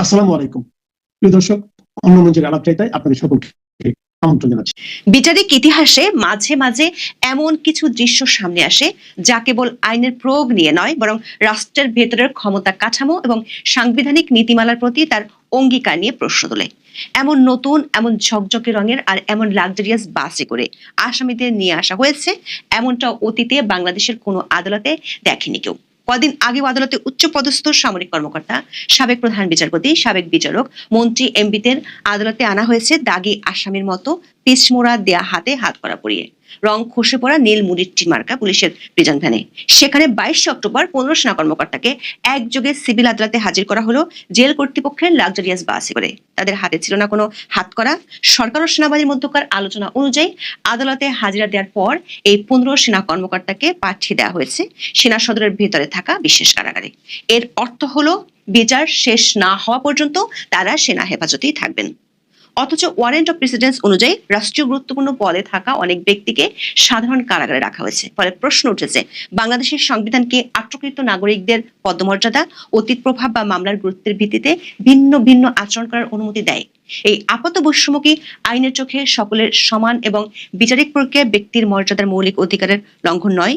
আসসালামু আলাইকুম প্রিয় দর্শক, অন্য মঞ্চের আলাপচারিতায় আপনাদের সকলকে আমন্ত্রণ জানাচ্ছি। বিচারিক ইতিহাসে মাঝে মাঝে এমন কিছু দৃশ্য সামনে আসে যা কেবল আইনের প্রয়োগ নিয়ে নয়, বরং রাষ্ট্রের ভেতরের ক্ষমতা কাঠামো এবং সাংবিধানিক নীতিমালার প্রতি তার অঙ্গীকার নিয়ে প্রশ্ন তোলে। এমন নতুন, এমন ঝকঝকে রঙের আর এমন লাক্সারিয়াস বাসে করে আসামিদের নিয়ে আসা হয়েছে, এমনটা অতীতে বাংলাদেশের কোনো আদালতে দেখেনি কেউ। কদিন আগে আদালতে উচ্চপদস্থ সামরিক কর্মকর্তা, সাবেক প্রধান বিচারপতি, সাবেক বিচারক, মন্ত্রী, এমপিদের আদালতে আনা হয়েছে দাগি আসামির মতো পিছমোড়া দেয়া হাতে হাত করা পরিয়ে, রং খসে পড়া নীল মুড়ির মার্কা পুলিশের প্রিজন ভ্যানে। সেখানে 22 অক্টোবর 15 সেনা কর্মকর্তাকে একযোগে সিভিল আদালতে হাজির করা হলো জেল কর্তৃপক্ষের লাক্সারিয়াস বাসে করে। তাদের হাতে ছিল না কোনো হাত করা। সরকার ও সেনাবাহিনীর মধ্যকার আলোচনা অনুযায়ী আদালতে হাজিরা দেওয়ার পর এই 15 সেনা কর্মকর্তাকে পাঠিয়ে দেওয়া হয়েছে সেনা সদরের ভেতরে থাকা বিশেষ কারাগারে। এর অর্থ হলো বিচার শেষ না হওয়া পর্যন্ত তারা সেনা হেফাজতেই থাকবেন। অথচ ওয়ারেন্ট অফ প্রেসিডেন্স অনুযায়ী রাষ্ট্রীয় গুরুত্বপূর্ণ পদে থাকা অনেক ব্যক্তিকে সাধারণ কারাগারে রাখা হয়েছে। ফলে প্রশ্ন উঠেছে, বাংলাদেশের সংবিধানকে আটককৃত নাগরিকদের পদমর্যাদা, অতীত প্রভাব বা মামলার গুরুত্বের ভিত্তিতে ভিন্ন ভিন্ন আচরণ করার অনুমতি দেয়? এই আপাত বৈষম্য কি আইনের চোখে সকলের সমান এবং বিচারিক প্রক্রিয়ায় ব্যক্তির মর্যাদার মৌলিক অধিকারের লঙ্ঘন নয়?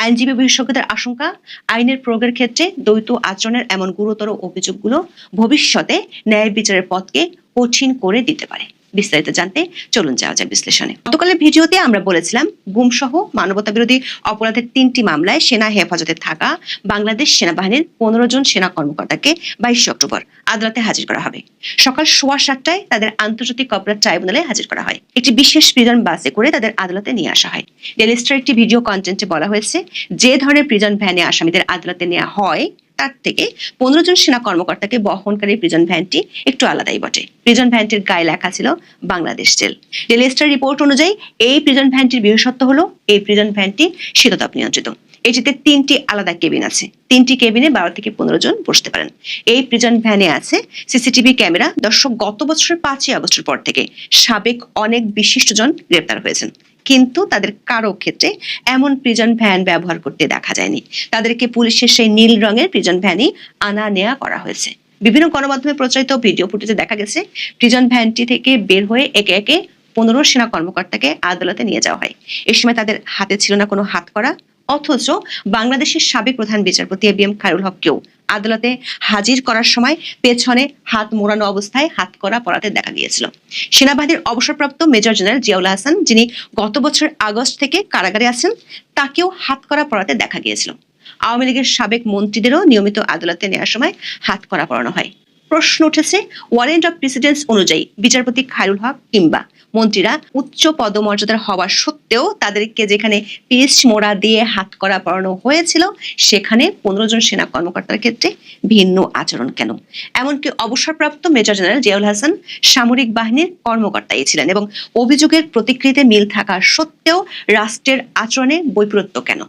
আইনজীবী বিশেষজ্ঞদের আশঙ্কা, আইনের প্রয়োগের ক্ষেত্রে দ্বৈত আচরণের এমন গুরুতর অভিযোগগুলো ভবিষ্যতে ন্যায় বিচারের পথকে কঠিন করে দিতে পারে। বিস্তারিত জানতে চলুন যাওয়া যাক বিশ্লেষণে। গতকালের ভিডিওতে আমরা বলেছিলাম, গুমসহ মানবতা বিরোধী অপরাধের 3টি মামলায় সেনা হেফাজতে থাকা বাংলাদেশ সেনাবাহিনীর 15 জন সেনা কর্মকর্তাকে 22 অক্টোবর আদালতে হাজির করা হবে। সকাল 7:15টায় তাদের আন্তর্জাতিক অপরাধ ট্রাইব্যুনালে হাজির করা হয়। একটি বিশেষ প্রিজন বাসে করে তাদের আদালতে নিয়ে আসা হয়। ডেইলি স্টার একটি ভিডিও কন্টেন্টে বলা হয়েছে, যে ধরনের প্রিজন ভ্যানে আসামিদের আদালতে নেওয়া হয় তার থেকে 15 জন সেনা কর্মকর্তাকে বহনকারী প্রিজন ভ্যানটি একটু আলাদাই বটে। প্রিজন ভ্যানটির গায়ে লেখা ছিল Bangladesh jail. Daily star report অনুযায়ী এই প্রিজন ভ্যানটির বিশেষত্ব হলো এই প্রিজন ভ্যানটি শীততাপ নিয়ন্ত্রিত। এটিতে 3টি আলাদা কেবিন আছে। 3টি কেবিনে 12 থেকে 15 জন বসতে পারেন। এই প্রিজন ভ্যানে আছে সিসিটিভি ক্যামেরা। দর্শক, গত বছরের 5ই আগস্টের পর থেকে সাবেক অনেক বিশিষ্টজন গ্রেপ্তার হয়েছেন, কিন্তু তাদের কারো ক্ষেত্রে এমন প্রিজন ভ্যান ব্যবহার করতে দেখা যায়নি। তাদেরকে পুলিশের সেই নীল রঙের প্রিজন ভ্যানই আনা নেওয়া করা হয়েছে। বিভিন্ন গণমাধ্যমে প্রচারিত ভিডিও ফুটেজে দেখা গেছে প্রিজন ভ্যানটি থেকে বের হয়ে একে একে 15 সেনা কর্মকর্তাকে আদালতে নিয়ে যাওয়া হয়। এই সময় তাদের হাতে ছিল না কোনো হাত করা। অথচ বাংলাদেশের সাবেক প্রধান বিচারপতি এবিএম খায়রুল হককেও আদালতে হাজির করার সময় পেছনে হাত মোড়ানো অবস্থায় হাত করা পরাতে দেখা গিয়েছিল। সেনাবাহিনীর অবসরপ্রাপ্ত মেজর জেনারেল জিয়াউল হাসান, যিনি গত বছর আগস্ট থেকে কারাগারে আছেন, তাকেও হাত করা পরাতে দেখা গিয়েছিল। আওয়ামী লীগের সাবেক মন্ত্রীদেরও নিয়মিত আদালতে নেওয়ার সময় হাত করা পরানো হয়। প্রশ্ন উঠেছে, ওয়ারেন্ট অফ প্রেসিডেন্স অনুযায়ী বিচারপতি খায়রুল হক কিংবা মন্ত্রীরা উচ্চ পদমর্যাদার হওয়া সত্ত্বেও তাদেরকে যেখানে পিচ মোড়া দিয়ে হাত করা পরানো হয়েছিল, সেখানে 15 জন সেনা কর্মকর্তার ক্ষেত্রে ভিন্ন আচরণ কেন? এমনকি অবসরপ্রাপ্ত মেজর জেনারেল জিয়াউল হাসান সামরিক বাহিনীর কর্মকর্তাই ছিলেন এবং অভিযোগের প্রতিক্রিয়াতে মিল থাকা সত্ত্বেও রাষ্ট্রের আচরণে বৈপরীত্য কেন?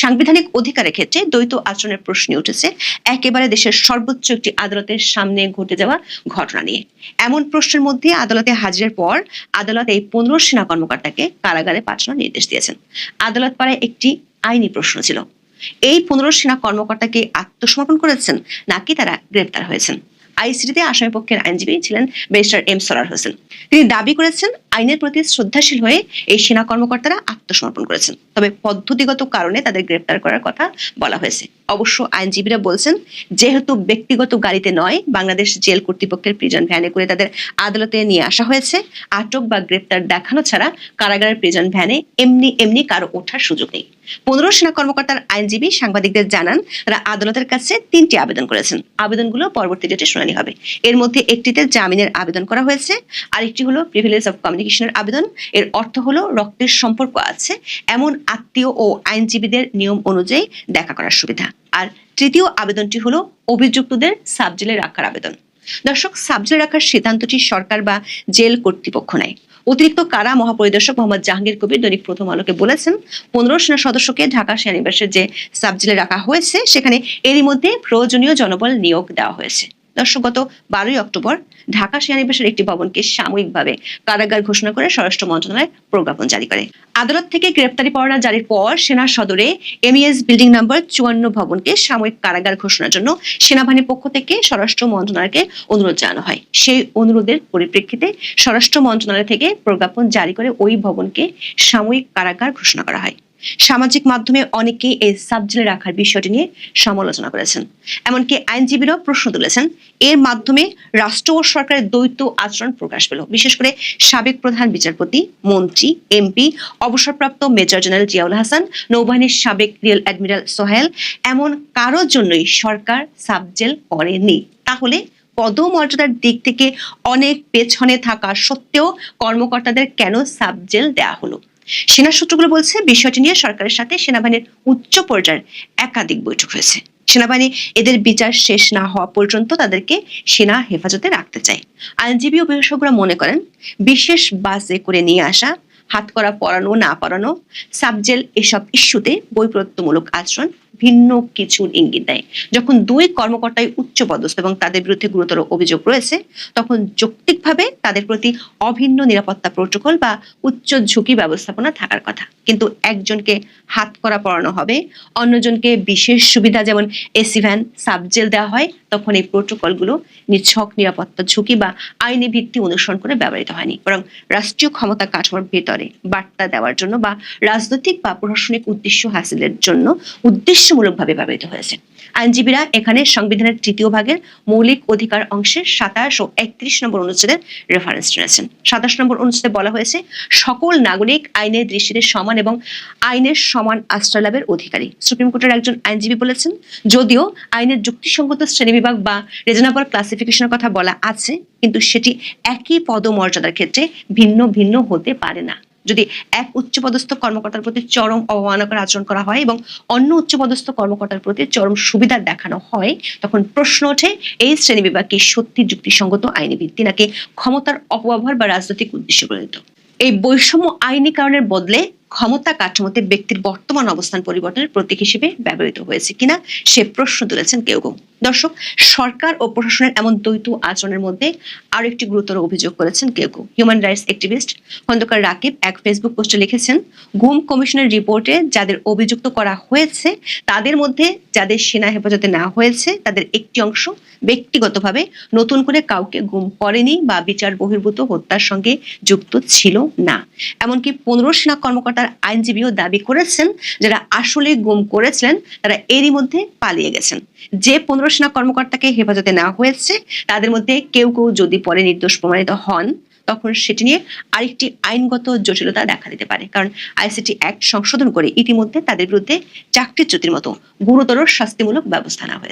সাংবিধানিক অধিকারের ক্ষেত্রে দ্বৈত আচরণের প্রশ্ন উঠেছে একেবারে দেশের সর্বোচ্চ একটি আদালতের সামনে ঘটে যাওয়া ঘটনা নিয়ে। এমন প্রশ্নের মধ্যে আদালতে হাজিরের পর আদালত এই 15 সেনা কর্মকর্তাকে কারাগারে পাঠানোর নির্দেশ দিয়েছেন। আদালত পাড়ায় একটি আইনি প্রশ্ন ছিল, এই 15 সেনা কর্মকর্তাকে আত্মসমর্পণ করেছেন নাকি তারা গ্রেপ্তার হয়েছেন? আইসিটিতে আসামি পক্ষের আইনজীবী ছিলেন ব্যারিস্টার এম সরার হোসেন। তিনি দাবি করেছেন আইনের প্রতি শ্রদ্ধাশীল হয়ে এই সেনা কর্মকর্তারা আত্মসমর্পণ করেছেন, তবে পদ্ধতিগত কারণে তাদের গ্রেপ্তার করার কথা বলা হয়েছে। অবশ্য আইনজীবীরা বলছেন, যেহেতু ব্যক্তিগত গাড়িতে নয়, বাংলাদেশ জেল কর্তৃপক্ষের প্রিজন ভ্যানে করে তাদের আদালতে নিয়ে আসা হয়েছে। আটক বা গ্রেপ্তার দেখানো ছাড়া কারাগারের প্রিজন ভ্যানে এমনি এমনি কারো ওঠার সুযোগ নেই। 15 সেনা কর্মকর্তার আইনজীবী সাংবাদিকদের জানান, তারা আদালতের কাছে 3টি আবেদন করেছেন। আবেদনগুলো পরবর্তী ডেটে শুনানি হবে। এর মধ্যে একটিতে জামিনের আবেদন করা হয়েছে, আরেকটি হলো প্রিভিলেজ অফ কমিউনিকেশনের আবেদন। এর অর্থ হলো রক্তের সম্পর্ক আছে এমন আত্মীয় ও আইনজীবীদের নিয়ম অনুযায়ী দেখা করার সুবিধা। আর তৃতীয় আবেদনটি হলো অভিযুক্তদের সাবজেলে রাখার আবেদন। দর্শক, সাবজেলে রাখার সিদ্ধান্তটি সরকার বা জেল কর্তৃপক্ষ নেয়। অতিরিক্ত কারা মহাপরিদর্শক মোহাম্মদ জাহাঙ্গীর কবির দৈনিক প্রথম আলোকে বলেছেন, 15 সেনা সদস্যকে ঢাকা সেনানিবাসের যে সাবজেলে রাখা হয়েছে, সেখানে এরই মধ্যে প্রয়োজনীয় জনবল নিয়োগ দেওয়া হয়েছে। দর্শক, গত 12ই অক্টোবর ঢাকা সেনানিবাসের একটি ভবনকে সাময়িকভাবে কারাগার ঘোষণা করে স্বরাষ্ট্র মন্ত্রণালয় প্রজ্ঞাপন জারি করে। আদালত থেকে গ্রেপ্তারি পরোয়ানা জারির পর সেনা সদরে এমইএস বিল্ডিং নাম্বার 54 ভবনকে সাময়িক কারাগার ঘোষণার জন্য সেনাবাহিনীর পক্ষ থেকে স্বরাষ্ট্র মন্ত্রণালয়কে অনুরোধ জানানো হয়। সেই অনুরোধের পরিপ্রেক্ষিতে স্বরাষ্ট্র মন্ত্রণালয় থেকে প্রজ্ঞাপন জারি করে ওই ভবনকে সাময়িক কারাগার ঘোষণা করা হয়। সামাজিক মাধ্যমে অনেকেই এই সাবজেলে রাখার বিষয়টি নিয়ে সমালোচনা করেছেন। এমনকি আইনজীবীরাও প্রশ্ন তুলেছেন, এর মাধ্যমে রাষ্ট্র ও সরকারের দ্বৈত আচরণ প্রকাশ পেল। বিশেষ করে সাবেক প্রধান বিচারপতি, মন্ত্রী, এমপি, অবসরপ্রাপ্ত মেজর জেনারেল জিয়াউল হাসান, নৌবাহিনীর সাবেক রিয়ার অ্যাডমিরাল সোহেল, এমন কারোর জন্যই সরকার সাবজেল করেনি। তাহলে পদমর্যাদার দিক থেকে অনেক পেছনে থাকা সত্ত্বেও কর্মকর্তাদের কেন সাবজেল দেয়া হলো? সেনা সূত্রগুলো বলছে, বিষয়টি নিয়ে সরকারের সাথে সেনাবাহিনীর উচ্চ পর্যায়ের একাধিক বৈঠক হয়েছে। সেনাবাহিনী এদের বিচার শেষ না হওয়া পর্যন্ত তাদেরকে সেনা হেফাজতে রাখতে চায়। আইনজীবী ও বিশেষজ্ঞরা মনে করেন, বিশেষ বাসে করে নিয়ে আসা, হাতকড়া পরানো না পরানো, সাবজেল এসব ইস্যুতে বৈপরীত্যমূলক আচরণ ভিন্ন কিছুর ইঙ্গিত দেয়। যখন দুই কর্মকর্তাই উচ্চ পদস্থ এবং তাদের বিরুদ্ধে গুরুতর অভিযোগ রয়েছে, তখন যৌক্তিকভাবে তাদের প্রতি অভিন্ন নিরাপত্তা প্রোটোকল বা উচ্চ ঝুঁকি ব্যবস্থাপনা থাকার কথা। কিন্তু একজনকে হাতকড়া পরানো হবে, অন্যজনকে বিশেষ সুবিধা যেমন এসি ভ্যান, সাবজেল দেওয়া হয়, তখন এই প্রোটোকলগুলো নিছক নিরাপত্তা ঝুঁকি বা আইনি ভিত্তি অনুসরণ করে ব্যবহৃত হয়নি, বরং রাষ্ট্রীয় ক্ষমতা কাঠামোর ভেতরে বার্তা দেওয়ার জন্য বা রাজনৈতিক বা প্রশাসনিক উদ্দেশ্য হাসিলের জন্য উদ্দেশ্যমূলকভাবে ব্যবহৃত হয়েছে। আইনজীবীরা এখানে সংবিধানের 3য় ভাগের মৌলিক অধিকার অংশের 27 ও 31 নম্বর অনুচ্ছেদের রেফারেন্স টেনেছেন। 27 নম্বর অনুচ্ছেদে বলা হয়েছে, সকল নাগরিক আইনের দৃষ্টিতে সমান এবং আইনের সমান আশ্রয় লাভের অধিকারী। সুপ্রিম কোর্টের একজন আইনজীবী বলেছেন, যদিও আইনের যুক্তিসঙ্গত শ্রেণীবিভাগ বা রিজনেবল ক্লাসিফিকেশনের কথা বলা আছে, কিন্তু সেটি একই পদমর্যাদার ক্ষেত্রে ভিন্ন ভিন্ন হতে পারে না। যদি এক উচ্চপদস্থ কর্মকর্তার প্রতি চরম অবমাননাকর আচরণ করা হয় এবং অন্য উচ্চপদস্থ কর্মকর্তার প্রতি চরম সুবিধা দেখানো হয়, তখন প্রশ্ন ওঠে, এই শ্রেণীবিভাগ কি সত্যি যুক্তিসঙ্গত আইনি ভিত্তি নাকি ক্ষমতার অপব্যবহার বা রাজনৈতিক উদ্দেশ্য প্রণীত? এই বৈষম্য আইনি কারণের বদলে ক্ষমতা কাঠামোতে ব্যক্তির বর্তমান অবস্থান পরিবর্তনের প্রতীক হিসেবে ব্যবহৃত হয়েছে কিনা সে প্রশ্ন তুলেছেন কেউ কেউ। দর্শক, সরকার ও প্রশাসনের এমন দ্বৈত আচরণের মধ্যে আরো একটি গুরুতর অভিযোগ করেছেন কেউ কেউ। Human rights activist Khandakar Rakib এক ফেসবুক পোস্টে লিখেছেন, গুম কমিশনের রিপোর্টে যাদের অভিযুক্ত করা হয়েছে তাদের মধ্যে যাদের সেনা হেফাজতে নেওয়া হয়েছে তাদের একটি অংশ ব্যক্তিগতভাবে নতুন করে কাউকে গুম করেনি বা বিচার বহির্ভূত হত্যার সঙ্গে যুক্ত ছিল না। এমনকি 15 সেনা কর্মকর্তার আইনজীবীও দাবি করেছেন, যারা আসলে গুম করেছিলেন তারা এরই মধ্যে পালিয়ে গেছেন। যে 15 সেনা কর্মকর্তাকে হেফাজতে নেওয়া হয়েছে তাদের মধ্যে কেউ কেউ যদি পরে নির্দোষ প্রমাণিত হন, তখন সেটি নিয়ে আরেকটি আইনগত জটিলতা দেখা দিতে পারে। কারণ আইসিটি অ্যাক্ট সংশোধন করে ইতিমধ্যে তাদের বিরুদ্ধে চাকরিচ্যুতির মতো গুরুতর শাস্তিমূলক ব্যবস্থা নেওয়া হয়েছে।